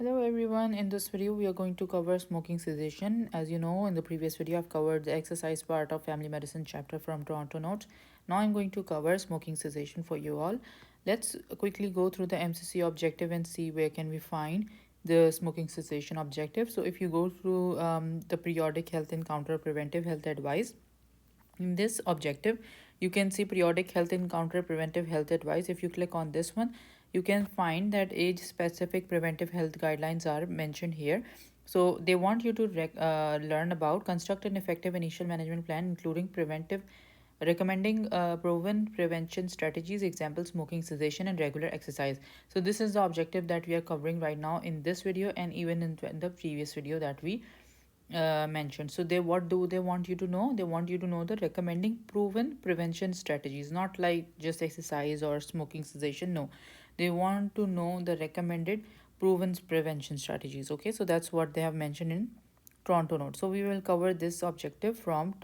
Hello everyone, in this video we are going to cover smoking cessation. As you know, in the previous video I've covered the exercise part of family medicine chapter from Toronto Notes. Now I'm going to cover smoking cessation for you all. Let's quickly go through the MCC objective and see where can we find the smoking cessation objective. So if you go through the periodic health encounter preventive health advice, in this objective, you can see periodic health encounter preventive health advice. If you click on this one, you can find that age specific preventive health guidelines are mentioned here. So they want you to learn about construct an effective initial management plan, including preventive recommending proven prevention strategies, example smoking cessation and regular exercise. So this is the objective that we are covering right now in this video and even in the previous video that we mentioned. So they, what do they want you to know? They want you to know the recommending proven prevention strategies, not like just exercise or smoking cessation. No, they want to know the recommended proven prevention strategies. Okay, so that's what they have mentioned in Toronto note. So we will cover this objective from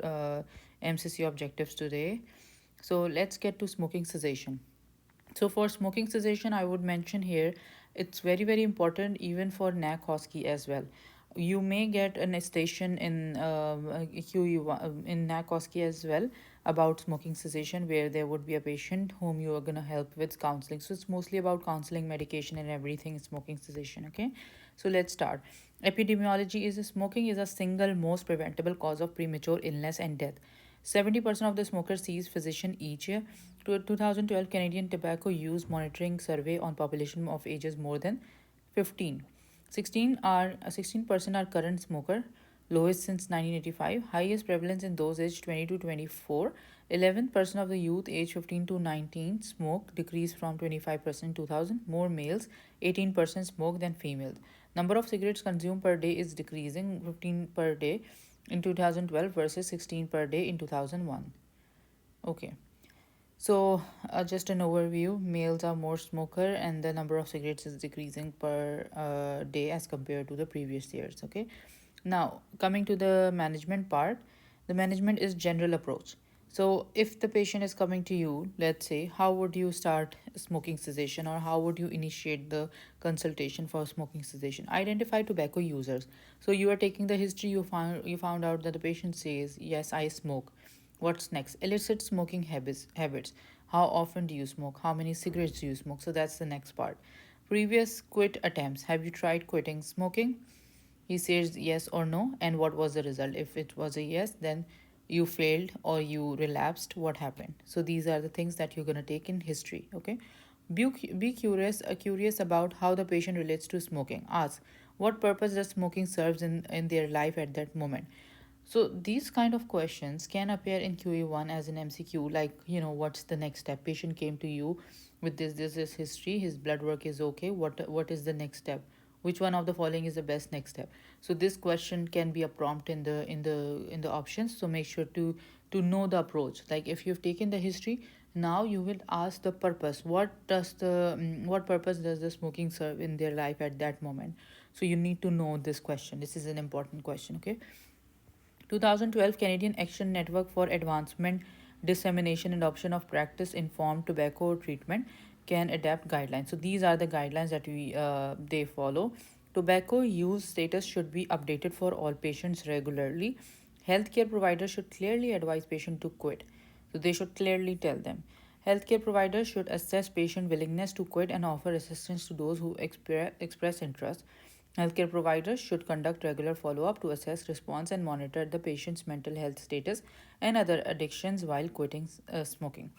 MCC objectives today. So let's get to smoking cessation. So for smoking cessation, I would mention here, it's very important even for NAC Hosky as well. You may get an station in QE1 in NAC Hosky as well about smoking cessation, where there would be a patient whom you are gonna help with counseling. So it's mostly about counseling, medication, and everything smoking cessation. Okay, so let's start. Epidemiology is smoking is a single most preventable cause of premature illness and death. 70% of the smokers sees physician each year. To a 2012 Canadian Tobacco Use Monitoring Survey on population of ages more than 15. 16% are current smoker, lowest since 1985. Highest prevalence in those aged 20 to 24. 11% of the youth aged 15 to 19 smoke, decreased from 25% in 2000. More males, 18% smoke than females. Number of cigarettes consumed per day is decreasing, 15 per day in 2012 versus 16 per day in 2001. Okay. So, just an overview, males are more smoker and the number of cigarettes is decreasing per day as compared to the previous years. Okay. Now, coming to the management part, the management is general approach. So, if the patient is coming to you, let's say, how would you start smoking cessation or how would you initiate the consultation for smoking cessation? Identify tobacco users. So, you are taking the history, you found out that the patient says, yes, I smoke. What's next? Illicit smoking habits. How often do you smoke? How many cigarettes do you smoke? So that's the next part. Previous quit attempts. Have you tried quitting smoking? He says yes or no. And what was the result? If it was a yes, then you failed or you relapsed. What happened? So these are the things that you're going to take in history. Okay. Be curious about how the patient relates to smoking. Ask, what purpose does smoking serves in their life at that moment? So these kind of questions can appear in QE1 as an MCQ, like, what's the next step? Patient came to you with this history, his blood work is okay. What is the next step? Which one of the following is the best next step? So this question can be a prompt in the options. So make sure to know the approach. Like if you've taken the history, now you will ask the purpose. What purpose does the smoking serve in their life at that moment? So you need to know this question. This is an important question. Okay. 2012 Canadian Action Network for Advancement, Dissemination and Adoption of Practice Informed Tobacco Treatment can adapt guidelines. So these are the guidelines that they follow. Tobacco use status should be updated for all patients regularly. Healthcare providers should clearly advise patient to quit. So they should clearly tell them. Healthcare providers should assess patient willingness to quit and offer assistance to those who express interest. Healthcare providers should conduct regular follow up to assess response and monitor the patient's mental health status and other addictions while quitting smoking.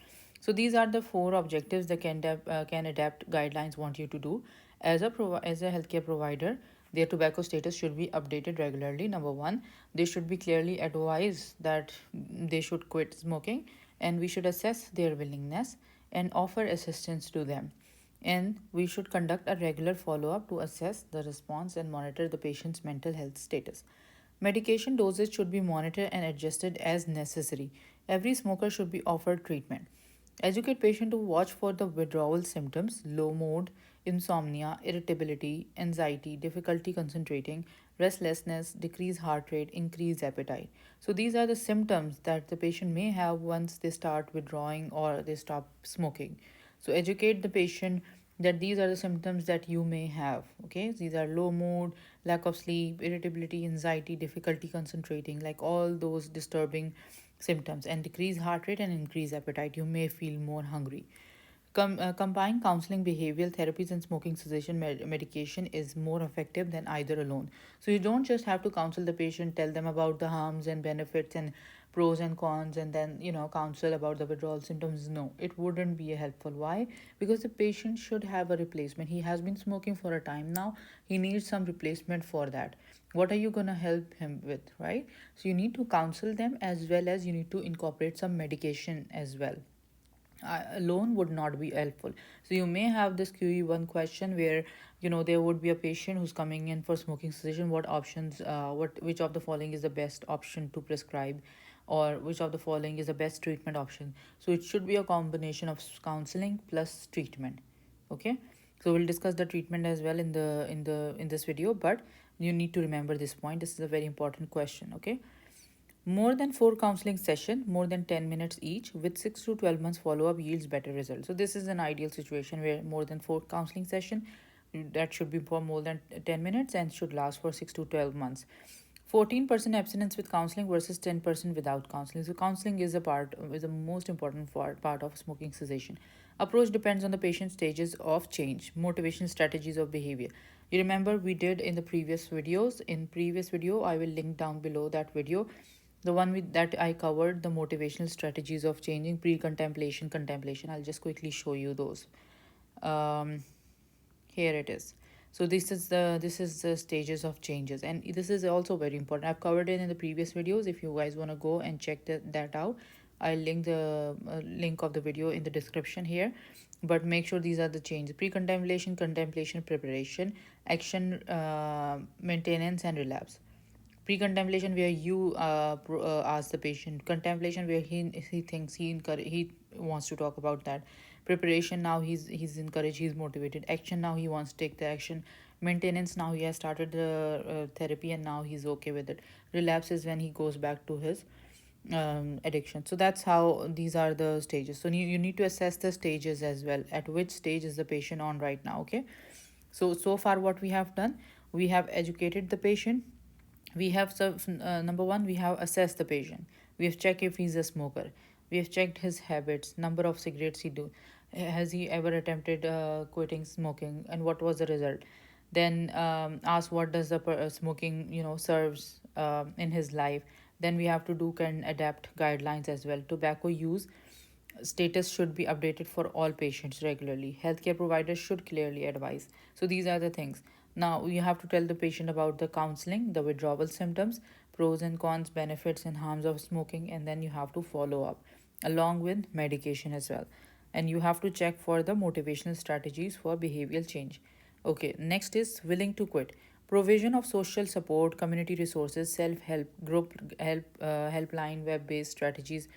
So these are the four objectives that can adapt guidelines want you to do. As a healthcare provider, their tobacco status should be updated regularly. Number one, they should be clearly advised that they should quit smoking, and we should assess their willingness and offer assistance to them, and we should conduct a regular follow up to assess the response and monitor the patient's mental health status. Medication dosage should be monitored and adjusted as necessary. Every smoker should be offered treatment. Educate patient to watch for the withdrawal symptoms, low mood, insomnia, irritability, anxiety, difficulty concentrating, restlessness, decreased heart rate, increased appetite. So these are the symptoms that the patient may have once they start withdrawing or they stop smoking. So educate the patient that these are the symptoms that you may have. Okay, these are low mood, lack of sleep, irritability, anxiety, difficulty concentrating, like all those disturbing symptoms, and decreased heart rate and increased appetite. You may feel more hungry. Combine counseling, behavioral therapies, and smoking cessation medication is more effective than either alone. So you don't just have to counsel the patient, tell them about the harms and benefits and pros and cons, and then counsel about the withdrawal symptoms. No, it wouldn't be helpful. Why? Because the patient should have a replacement. He has been smoking for a time now. He needs some replacement for that. What are you going to help him with, right? So you need to counsel them, as well as you need to incorporate some medication as well. Alone would not be helpful. So you may have this QE1 question where there would be a patient who's coming in for smoking cessation. What options, which of the following is the best option to prescribe, or which of the following is the best treatment option? So it should be a combination of counseling plus treatment. Okay, so we'll discuss the treatment as well in this video, but you need to remember this point. This is a very important question. Okay, more than 4 counseling sessions, more than 10 minutes each, with 6 to 12 months follow-up yields better results. So this is an ideal situation where more than 4 counseling session, that should be for more than 10 minutes and should last for 6 to 12 months. 14% abstinence with counseling versus 10% without counseling. So counseling is the most important part of smoking cessation. Approach depends on the patient's stages of change, motivation, strategies of behavior. You remember we did in the previous videos. In previous video, I will link down below that video, the one that I covered, the motivational strategies of changing, pre-contemplation, contemplation. I'll just quickly show you those. um, Here it is. So this is the stages of changes, and this is also very important. I've covered it in the previous videos. If you guys want to go and check that out, I'll link the link of the video in the description here. But make sure these are the changes: pre-contemplation, contemplation, preparation, action, maintenance, and relapse. Pre-contemplation, where you ask the patient. Contemplation, where he thinks, he wants to talk about that. Preparation, now he's encouraged, he's motivated. Action, now he wants to take the action. Maintenance, now he has started the therapy and now he's okay with it. Relapse is when he goes back to his addiction. So that's how these are the stages. So you need to assess the stages as well. At which stage is the patient on right now? Okay, so far what we have done, we have educated the patient. We have number one, we have assessed the patient. We have checked if he's a smoker. We have checked his habits, number of cigarettes he do. Has he ever attempted quitting smoking, and what was the result? Then ask what does the smoking serves in his life. Then we have to do can adapt guidelines as well. Tobacco use status should be updated for all patients regularly. Healthcare providers should clearly advise. So these are the things. Now you have to tell the patient about the counseling, the withdrawal symptoms, pros and cons, benefits and harms of smoking, and then you have to follow up along with medication as well. And you have to check for the motivational strategies for behavioral change. Okay, next is willing to quit. Provision of social support, community resources, self-help group, helpline, web-based strategies.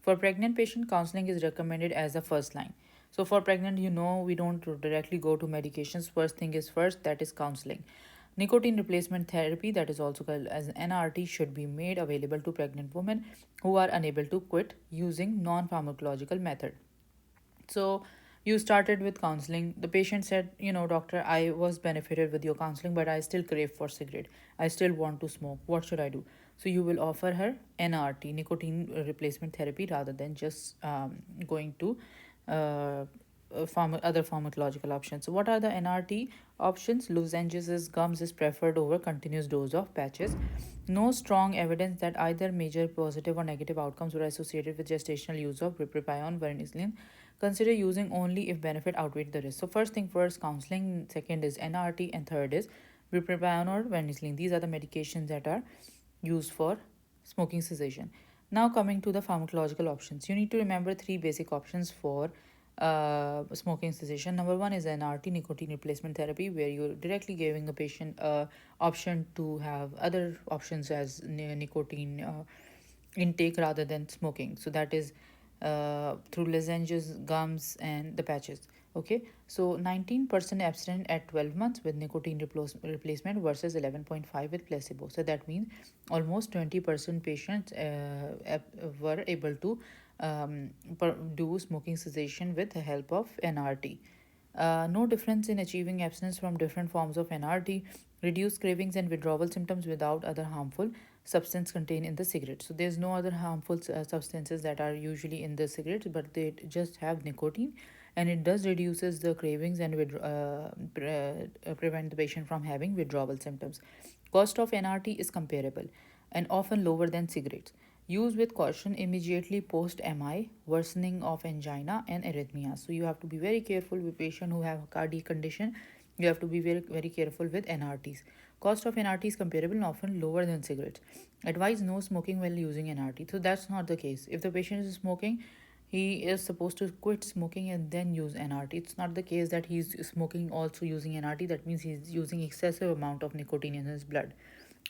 For pregnant patient, counseling is recommended as the first line. So for pregnant, we don't directly go to medications. First thing is first, that is counseling. Nicotine replacement therapy, that is also called as NRT, should be made available to pregnant women who are unable to quit using non-pharmacological method. So you started with counseling. The patient said, doctor, I was benefited with your counseling, but I still crave for cigarette. I still want to smoke. What should I do? So you will offer her NRT, nicotine replacement therapy, rather than just going to other pharmacological options. So what are the NRT options? Lozenges, gums is preferred over continuous dose of patches. No strong evidence that either major positive or negative outcomes were associated with gestational use of bupropion, varenicline. Consider using only if benefit outweighed the risk. So first thing first, counseling. Second is NRT, and third is bupropion or varenicline. These are the medications that are used for smoking cessation. Now coming to the pharmacological options, you need to remember 3 basic options for smoking cessation. Number one is NRT, nicotine replacement therapy, where you're directly giving a patient option to have other options as nicotine intake rather than smoking. So that is through lozenges, gums, and the patches. Okay, so 19% abstinent at 12 months with nicotine replacement versus 11.5 with placebo. So that means almost 20% patients were able to do smoking cessation with the help of NRT. No difference in achieving abstinence from different forms of NRT, reduce cravings and withdrawal symptoms without other harmful substance contained in the cigarette. So there's no other harmful substances that are usually in the cigarettes, but they just have nicotine, and it does reduces the cravings and prevent the patient from having withdrawal symptoms. Cost of NRT is comparable and often lower than cigarettes. Use with caution immediately post MI, worsening of angina and arrhythmia. So you have to be very careful with patients who have a cardiac condition. You have to be very careful with NRTs. Cost of NRT is comparable and often lower than cigarettes. Advise no smoking while using NRT. So that's not the case. If the patient is smoking, he is supposed to quit smoking and then use NRT. It's not the case that he's smoking also using NRT. That means he's using excessive amount of nicotine in his blood,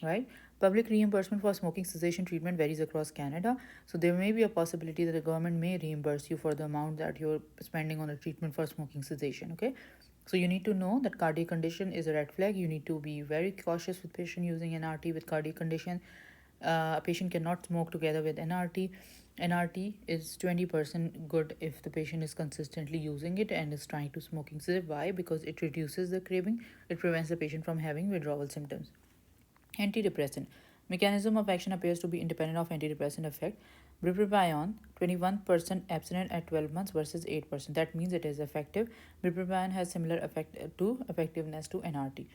right? Public reimbursement for smoking cessation treatment varies across Canada. So there may be a possibility that the government may reimburse you for the amount that you're spending on the treatment for smoking cessation, okay? So you need to know that cardiac condition is a red flag. You need to be very cautious with patient using NRT with cardiac condition. A patient cannot smoke together with NRT. NRT is 20% good if the patient is consistently using it and is trying to smoking. So why? Because it reduces the craving, it prevents the patient from having withdrawal symptoms. Antidepressant. Mechanism of action appears to be independent of antidepressant effect. Bupropion, 21% abstinent at 12 months versus 8%. That means it is effective. Bupropion has similar effectiveness to NRT.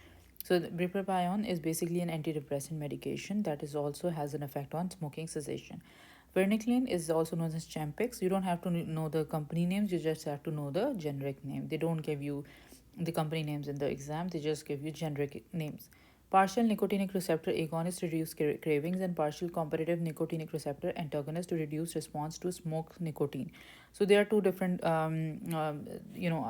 So the bupropion is basically an antidepressant medication that is also has an effect on smoking cessation. Varenicline is also known as Champix. You don't have to know the company names, you just have to know the generic name. They don't give you the company names in the exam, they just give you generic names. Partial nicotinic receptor agonists reduce cravings, and partial competitive nicotinic receptor antagonists to reduce response to smoke nicotine. So there are two different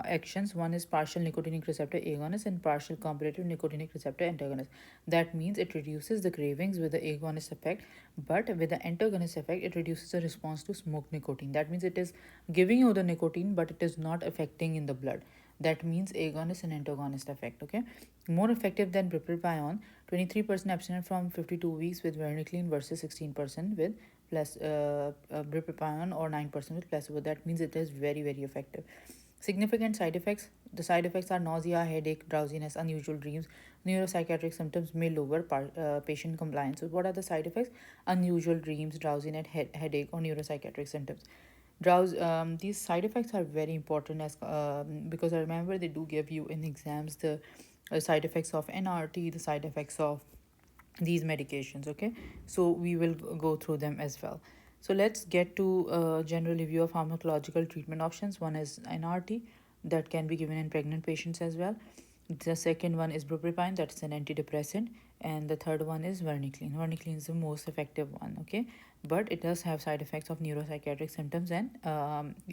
actions. One is partial nicotinic receptor agonist and partial competitive nicotinic receptor antagonist. That means it reduces the cravings with the agonist effect, but with the antagonist effect it reduces the response to smoke nicotine. That means it is giving you the nicotine but it is not affecting in the blood. That means agonist and antagonist effect, okay? More effective than bupropion, 23% abstinent from 52 weeks with varenicline versus 16% with bupropion or 9% with placebo. That means it is very effective. Significant side effects. The side effects are nausea, headache, drowsiness, unusual dreams. Neuropsychiatric symptoms may lower patient compliance. So what are the side effects? Unusual dreams, drowsiness, headache, or neuropsychiatric symptoms. These side effects are very important as because I remember they do give you in exams the side effects of NRT, the side effects of these medications, okay? So we will go through them as well. So let's get to a general review of pharmacological treatment options. One is NRT that can be given in pregnant patients as well. The second one is bupropion, that's an antidepressant, and the third one is varenicline. Varenicline is the most effective one, okay? But it does have side effects of neuropsychiatric symptoms and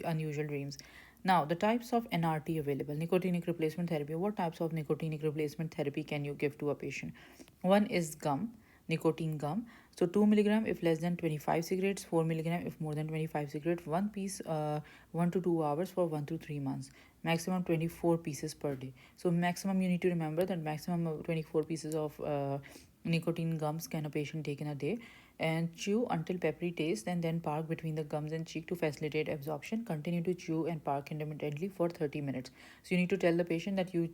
unusual dreams. Now, the types of NRT available. Nicotinic replacement therapy. What types of nicotinic replacement therapy can you give to a patient? One is gum, nicotine gum. So 2 milligram if less than 25 cigarettes, 4 milligram if more than 25 cigarettes, one piece 1 to 2 hours for 1 to 3 months. Maximum 24 pieces per day. So maximum, you need to remember that maximum of 24 pieces of nicotine gums can a patient take in a day, and chew until peppery taste and then park between the gums and cheek to facilitate absorption. Continue to chew and park intermittently for 30 minutes. So you need to tell the patient that you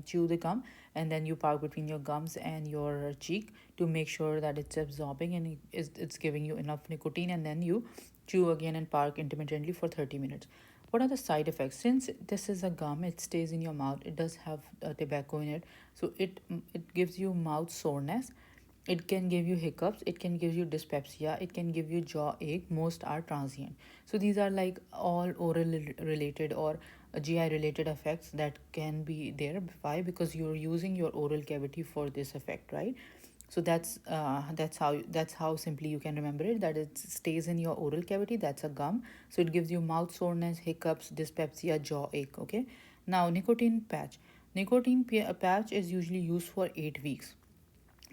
chew the gum and then you park between your gums and your cheek to make sure that it's absorbing and it's giving you enough nicotine, and then you chew again and park intermittently for 30 minutes. What are the side effects? Since this is a gum, it stays in your mouth, it does have tobacco in it, so it gives you mouth soreness, it can give you hiccups, it can give you dyspepsia, it can give you jaw ache. Most are transient. So these are like all oral related or GI related effects that can be there. Why? Because you're using your oral cavity for this effect, right? So that's how simply you can remember it, that it stays in your oral cavity. That's a gum. So it gives you mouth soreness, hiccups, dyspepsia, jaw ache, okay? Now, nicotine patch. Patch is usually used for 8 weeks.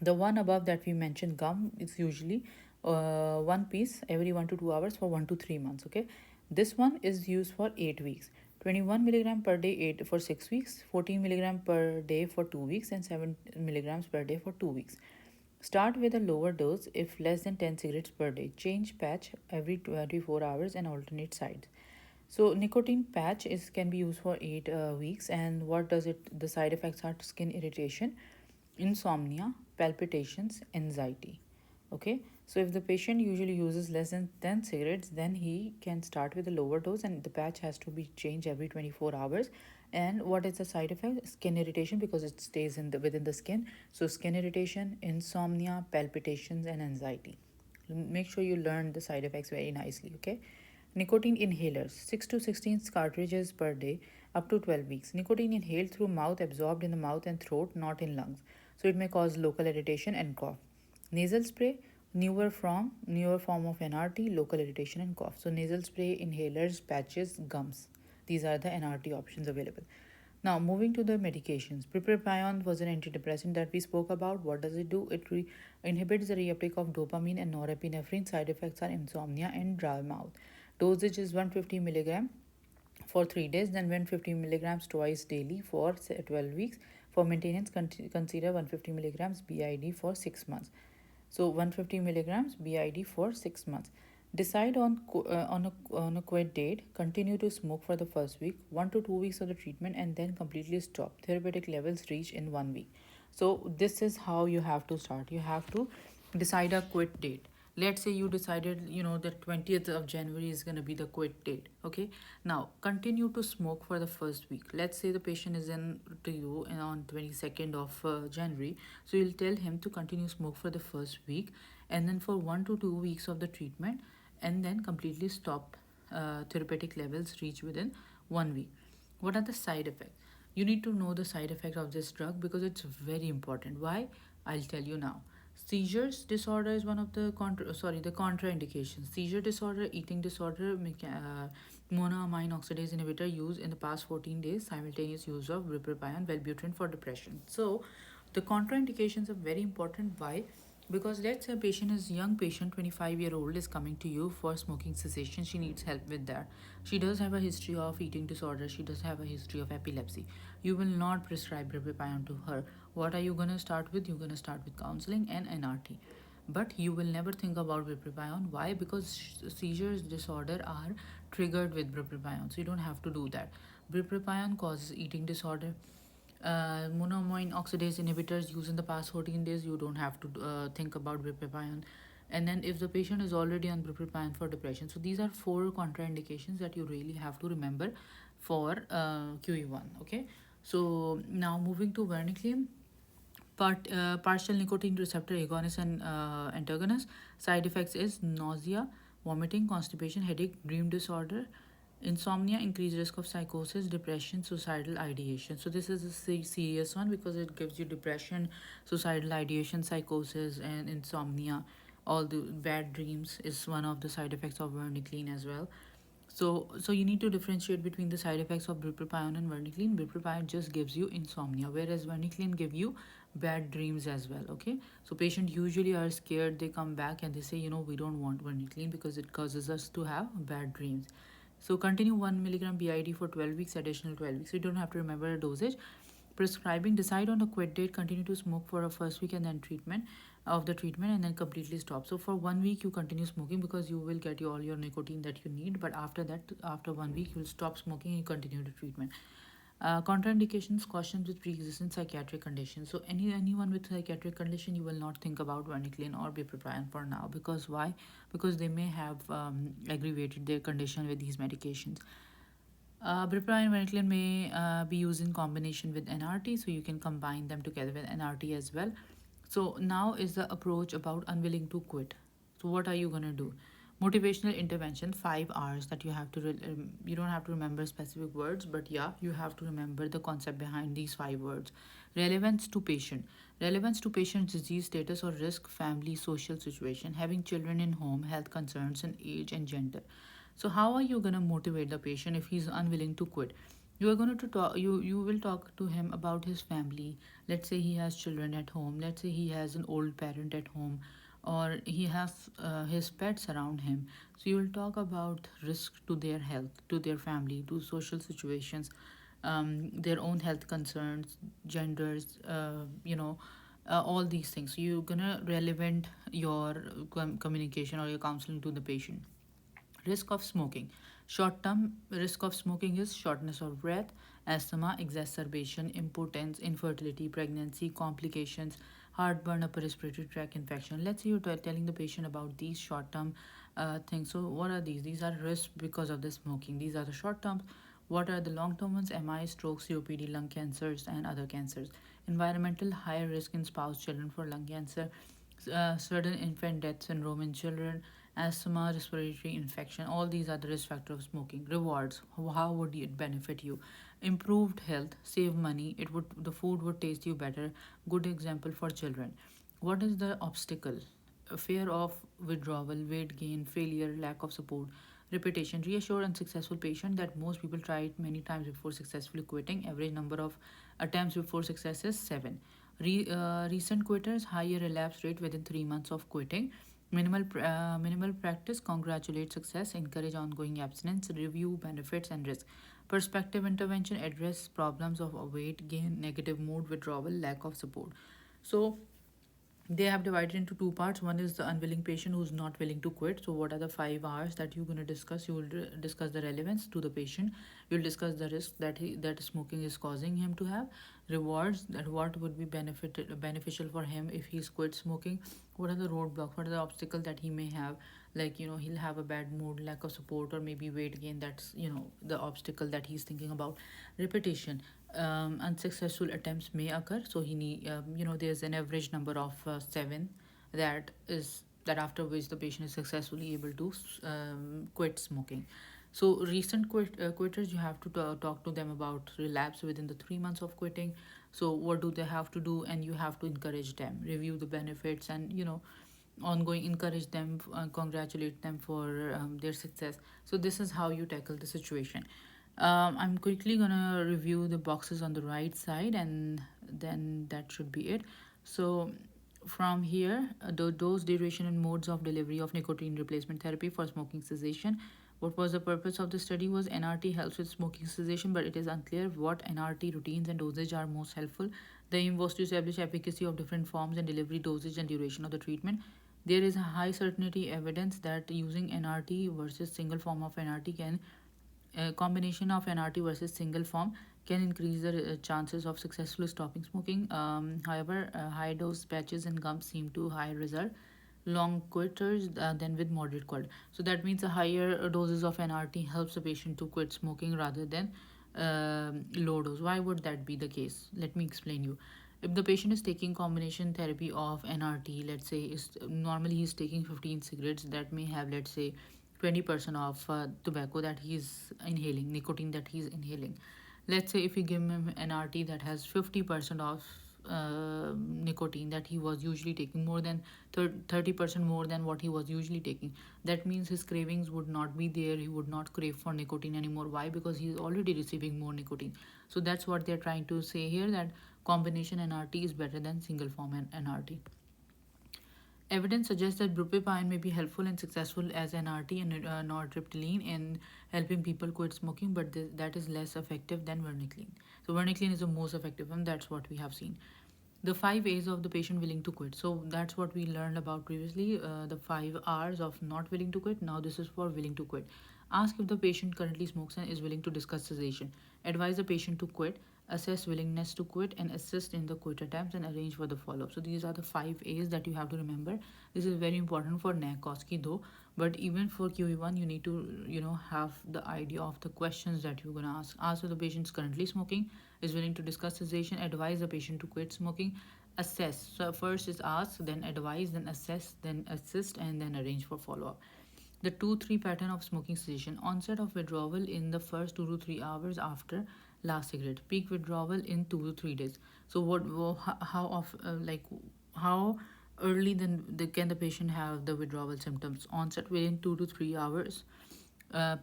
The one above that we mentioned, gum, is usually one piece every 1 to 2 hours for 1 to 3 months, okay? This one is used for 8 weeks. 21 milligram per day 8 for 6 weeks, 14 milligram per day for 2 weeks, and 7 milligrams per day for 2 weeks. Start with a lower dose if less than 10 cigarettes per day. Change patch every 24 hours and alternate sides. So nicotine patch is can be used for 8 weeks, and what does it? The side effects are skin irritation, insomnia, palpitations, anxiety. Okay, so if the patient usually uses less than 10 cigarettes, then he can start with a lower dose, and the patch has to be changed every 24 hours. And what is the side effect? Skin irritation, because it stays in the within the skin. So skin irritation, insomnia, palpitations, and anxiety. Make sure you learn the side effects very nicely. Okay. Nicotine inhalers, 6 to 16 cartridges per day, up to 12 weeks. Nicotine inhaled through mouth, absorbed in the mouth and throat, not in lungs. So it may cause local irritation and cough. Nasal spray, newer form of NRT, local irritation and cough. So nasal spray, inhalers, patches, gums. These are the NRT options available. Now, moving to the medications. Bupropion was an antidepressant that we spoke about. What does it do? It inhibits the reuptake of dopamine and norepinephrine. Side effects are insomnia and dry mouth. Dosage is 150 milligram for 3 days, then 150 milligrams twice daily for 12 weeks. For maintenance, consider 150 milligrams BID for 6 months. So 150 milligrams BID for 6 months. Decide on a quit date. Continue to smoke for the first week, 1 to 2 weeks of the treatment, and then completely stop. Therapeutic levels reach in 1 week. So this is how you have to start. You have to decide a quit date. Let's say you decided, the 20th of January is going to be the quit date. Okay. Now continue to smoke for the first week. Let's say the patient is in to you on 22nd of January. So you'll tell him to continue smoke for the first week, and then for 1 to 2 weeks of the treatment, and then completely stop. Therapeutic levels reach within 1 week. What are the side effects? You need to know the side effect of this drug because it's very important. Why? I'll tell you now. Seizures disorder is one of the the contraindications. Seizure disorder, eating disorder, monoamine oxidase inhibitor used in the past 14 days, simultaneous use of bupropion, Wellbutrin for depression. So the contraindications are very important. Why? Because let's say a patient is young patient, 25-year-old is coming to you for smoking cessation. She needs help with that. She does have a history of eating disorder. She does have a history of epilepsy. You will not prescribe bupropion to her. What are you gonna start with? You're gonna start with counseling and NRT. But you will never think about bupropion. Why? Because seizures disorder are triggered with bupropion. So you don't have to do that. Bupropion causes eating disorder. Monoamine oxidase inhibitors used in the past 14 days, you don't have to think about bupropion. And then if the patient is already on bupropion for depression, so these are 4 contraindications that you really have to remember for QE1. Okay, so now moving to varenicline. Partial nicotine receptor agonist and antagonist. Side effects is nausea, vomiting, constipation, headache, dream disorder, insomnia, increased risk of psychosis, depression, suicidal ideation. So this is a serious one because it gives you depression, suicidal ideation, psychosis, and insomnia. All the bad dreams is one of the side effects of varenicline as well. So you need to differentiate between the side effects of bupropion and varenicline. Bupropion just gives you insomnia, whereas varenicline give you bad dreams as well. Okay, so patients usually are scared. They come back and they say, we don't want varenicline because it causes us to have bad dreams. So continue 1 milligram BID for 12 weeks, additional 12 weeks. So you don't have to remember a dosage. Prescribing, decide on a quit date, continue to smoke for a first week and then treatment and then completely stop. So for 1 week you continue smoking because you will get all your nicotine that you need, but after that, after 1 week, you'll stop smoking and continue the treatment. Contraindications, cautions with pre-existing psychiatric conditions. So anyone with psychiatric condition, you will not think about varenicline or bupropion for now. Because why? Because they may have aggravated their condition with these medications. Bupropion and varenicline may be used in combination with NRT, so you can combine them together with NRT as well. So now is the approach about unwilling to quit. So what are you gonna do? Motivational intervention, 5 R's that you have to. You don't have to remember specific words, but yeah, you have to remember the concept behind these 5 words. Relevance to patient. Relevance to patient's disease status or risk, family, social situation, having children in home, health concerns, and age and gender. So how are you gonna motivate the patient if he's unwilling to quit? You are going to talk. You will talk to him about his family. Let's say he has children at home. Let's say he has an old parent at home, or he has his pets around him. So you will talk about risk to their health, to their family, to social situations, their own health concerns, genders. All these things. So you're gonna relevant your communication or your counseling to the patient. Risk of smoking. Short term risk of smoking is shortness of breath, asthma, exacerbation, impotence, infertility, pregnancy, complications, heartburn, upper respiratory tract infection. Let's say you're telling the patient about these short term things. So, what are these? These are risks because of the smoking. These are the short term. What are the long term ones? MI, stroke, COPD, lung cancers, and other cancers. Environmental higher risk in spouse, children for lung cancer, sudden infant death syndrome in children, asthma, respiratory infection. All these are the risk factors of smoking. Rewards. How would it benefit you? Improved health, save money. The food would taste you better. Good example for children. What is the obstacle? A fear of withdrawal, weight gain, failure, lack of support. Repetition. Reassure unsuccessful patient that most people try it many times before successfully quitting. Average number of attempts before success is 7. Recent quitters, higher relapse rate within 3 months of quitting. Minimal practice, congratulate success, encourage ongoing abstinence, review benefits and risks. Perspective intervention, address problems of weight gain, negative mood, withdrawal, lack of support. So, they have divided into two parts. One is the unwilling patient who's not willing to quit. So what are the 5 hours that you're going to discuss? You will discuss the relevance to the patient. You'll discuss the risk that smoking is causing him to have, rewards, that what would be beneficial for him if he's quit smoking. What are the roadblocks? What are the obstacles that he may have? Like, he'll have a bad mood, lack of support, or maybe weight gain. That's, the obstacle that he's thinking about. Repetition. Unsuccessful attempts may occur, so he need, there's an average number of 7, that after which the patient is successfully able to quit smoking. So recent quitters, you have to talk to them about relapse within the 3 months of quitting. So what do they have to do? And you have to encourage them, review the benefits, and ongoing encourage them, congratulate them for their success. So this is how you tackle the situation. I'm quickly gonna review the boxes on the right side, and then that should be it. So from here, the dose, duration, and modes of delivery of nicotine replacement therapy for smoking cessation. What was the purpose of the study? Was NRT helps with smoking cessation, but it is unclear what NRT routines and dosage are most helpful. The aim was to establish efficacy of different forms and delivery, dosage, and duration of the treatment. There is a high certainty evidence that using NRT versus single form of NRT can a combination of NRT versus single form can increase the chances of successfully stopping smoking. However, high dose patches and gums seem to higher result long quitters than with moderate quit. So that means a higher doses of NRT helps the patient to quit smoking rather than low dose. Why would that be the case? Let me explain you. If the patient is taking combination therapy of NRT, let's say is normally he's taking 15 cigarettes that may have, let's say, 20% of tobacco that he's inhaling, nicotine that he's inhaling. Let's say if we give him an RT that has 50% of nicotine that he was usually taking, more than 30% more than what he was usually taking. That means his cravings would not be there. He would not crave for nicotine anymore. Why? Because he's already receiving more nicotine. So that's what they're trying to say here, that combination NRT is better than single form NRT. Evidence suggests that bupropion may be helpful and successful as an RT and nortriptyline in helping people quit smoking, but that is less effective than varenicline. So varenicline is the most effective one. That's what we have seen. The 5 A's of the patient willing to quit. So that's what we learned about previously. The 5 R's of not willing to quit. Now this is for willing to quit. Ask if the patient currently smokes and is willing to discuss cessation. Advise the patient to quit. Assess willingness to quit and assist in the quit attempts and arrange for the follow-up. So these are the 5 A's that you have to remember. This is very important for NACOSCI though, but even for QE1 you need to have the idea of the questions that you're gonna ask. Ask if the patient is currently smoking, is willing to discuss cessation, advise the patient to quit smoking, assess. So first is ask, then advise, then assess, then assist, and then arrange for follow-up. The 2-3 pattern of smoking cessation. Onset of withdrawal in the first 2 to 3 hours after last cigarette. Peak withdrawal in 2 to 3 days. So how early then can the patient have the withdrawal symptoms? Onset within 2 to 3 hours.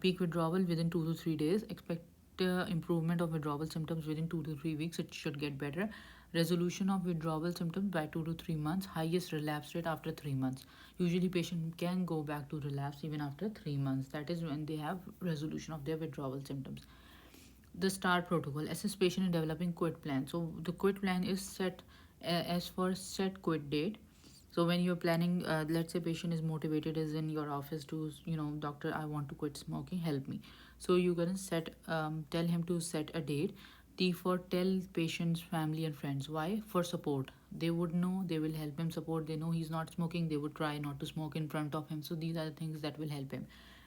Peak withdrawal within 2 to 3 days. Expect improvement of withdrawal symptoms within 2 to 3 weeks. It should get better. Resolution of withdrawal symptoms by 2 to 3 months. Highest relapse rate after 3 months. Usually patient can go back to relapse even after 3 months. That is when they have resolution of their withdrawal symptoms. The STAR protocol. Assess patient in developing quit plan. So the quit plan is set as for set quit date. So when you're planning, let's say patient is motivated, is in your office to, doctor, I want to quit smoking, help me. So you're gonna tell him to set a date. T for tell patient's family and friends. Why? For support. They would know, they will help him support. They know he's not smoking, they would try not to smoke in front of him. So these are the things that will help him.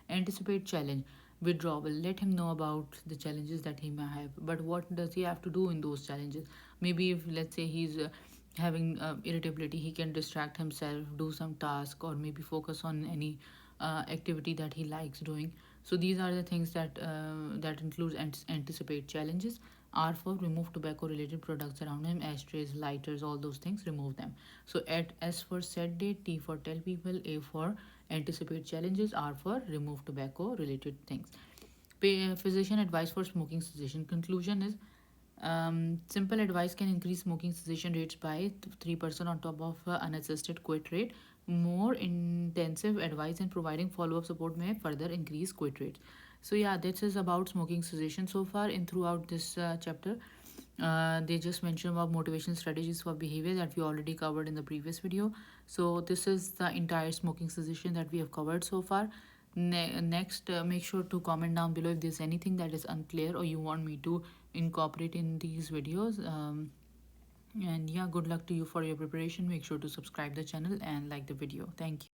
Anticipate challenge. Withdrawal. Let him know about the challenges that he may have. But what does he have to do in those challenges? Maybe if, let's say, he's having irritability, he can distract himself, do some task, or maybe focus on any activity that he likes doing. So these are the things that includes anticipate challenges. R for remove tobacco related products around him, ashtrays, lighters, all those things, remove them. So at S for set date, T for tell people, A for anticipate challenges, R for remove tobacco related things. Physician advice for smoking cessation. Conclusion is, simple advice can increase smoking cessation rates by 3% on top of unassisted quit rate. More intensive advice and providing follow-up support may further increase quit rates. So yeah, this is about smoking cessation so far. In throughout this chapter, they just mentioned about motivation strategies for behavior that we already covered in the previous video. So this is the entire smoking cessation that we have covered so far. Next, make sure to comment down below if there's anything that is unclear or you want me to incorporate in these videos. And yeah, good luck to you for your preparation. Make sure to subscribe the channel and like the video. Thank you.